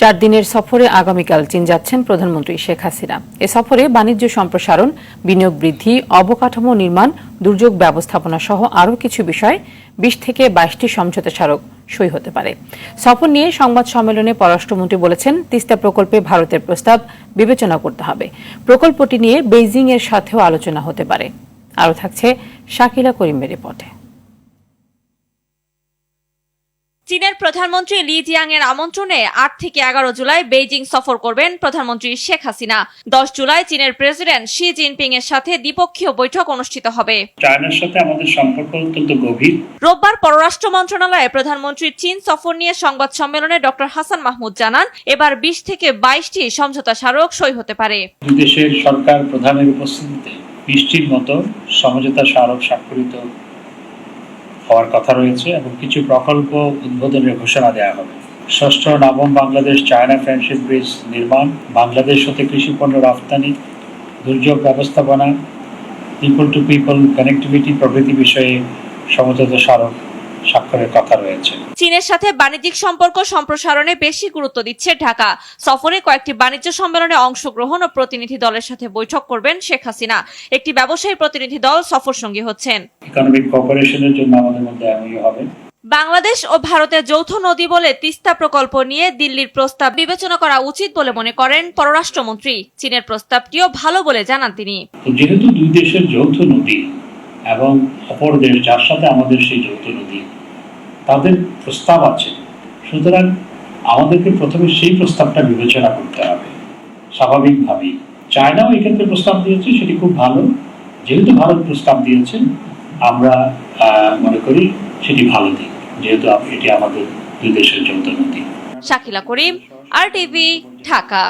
4 দিনের সফরে আগামীকাল চীন যাচ্ছেন প্রধানমন্ত্রী শেখ হাসিনা। এ সফরে বাণিজ্য সম্প্রসারণ, বিনিয়োগ বৃদ্ধি, অবকাঠামো নির্মাণ, দুর্যোগ ব্যবস্থাপনা সহ আরও কিছু বিষয় 20 থেকে 22টি সমঝোতা স্মারক সই হতে পারে। সফর নিয়ে সংবাদ সম্মেলনে পররাষ্ট্রমন্ত্রী বলেছেন, তিস্তা প্রকল্পে ভারতের প্রস্তাব বিবেচনা করতে হবে। প্রকল্পটি নিয়ে বেইজিং এর সাথেও আলোচনা হতে পারে। আরও থাকছে শাকিলা করিমের রিপোর্টে। চীনের প্রধানমন্ত্রী লি জিয়াং এর আমন্ত্রণে 8 থেকে 11 জুলাই বেইজিং সফর করবেন প্রধানমন্ত্রী শেখ হাসিনা। 10 জুলাই চীনের প্রেসিডেন্ট শি জিনপিং এর সাথে দ্বিপক্ষীয় বৈঠক অনুষ্ঠিত হবে। চায়নার সাথে আমাদের সম্পর্ক অত্যন্ত গভীর। রোববার পররাষ্ট্র মন্ত্রণালয়ে প্রধানমন্ত্রীর চীন সফর নিয়ে সংবাদ সম্মেলনে ডক্টর হাসান মাহমুদ জানান, এবার 20 থেকে 22টি সমঝোতা স্মারক সই হতে পারে। দুই দেশের সরকার প্রধানের উপস্থিতিতে 20টির মতো সমঝোতা স্মারক স্বাক্ষরিত হওয়ার কথা রয়েছে এবং কিছু প্রকল্প উদ্বোধনের ঘোষণা দেওয়া হবে। ষষ্ঠ নবম বাংলাদেশ চায়না ফ্রেন্ডশিপ ব্রিজ নির্মাণ, বাংলাদেশ হতে কৃষি পণ্য রপ্তানি, দুর্যোগ ব্যবস্থাপনা, পিপল টু পিপল কানেক্টিভিটি প্রভৃতি বিষয়ে সমঝোতা স্মারক স্বাক্ষরের কথা রয়েছে। চীনের সাথে বাণিজ্যিক সম্পর্ক সম্প্রসারণে বেশি গুরুত্ব দিচ্ছে ঢাকা। সফরে কয়েকটি বাণিজ্য সম্মেলনে অংশগ্রহণ ও প্রতিনিধি দলের সাথে বৈঠক করবেন শেখ হাসিনা। একটি ব্যবসায়ী প্রতিনিধি দল সফর সঙ্গী হচ্ছেন। ইকোনমিক কোঅপারেশনের জন্য আমাদের মধ্যে এমনই হবে। বাংলাদেশ ও ভারতের যৌথ নদী বলে তিস্তা প্রকল্প নিয়ে দিল্লির প্রস্তাব বিবেচনা করা উচিত বলে মনে করেন পররাষ্ট্রমন্ত্রী। চীনের প্রস্তাবটিও ভালো বলে জানান তিনি। যেহেতু দুই দেশের যৌথ নদী এবং অপর দেশ যার সাথে আমাদের সেই যৌথ নদী, তাদের প্রস্তাব আছে, সুতরাং আমাদেরকে প্রথমে সেই প্রস্তাবটা বিবেচনা করতে হবে। স্বাভাবিকভাবেই চায়নাও এক্ষেত্রে প্রস্তাব দিয়েছে, সেটি খুব ভালো। যেহেতু ভারত প্রস্তাব দিয়েছেন, আমরা মনে করি সেটি ভালো দিক, যেহেতু এটি আমাদের দুই দেশের যৌথ নদী। শাকিলা করিম, RTV, ঢাকা।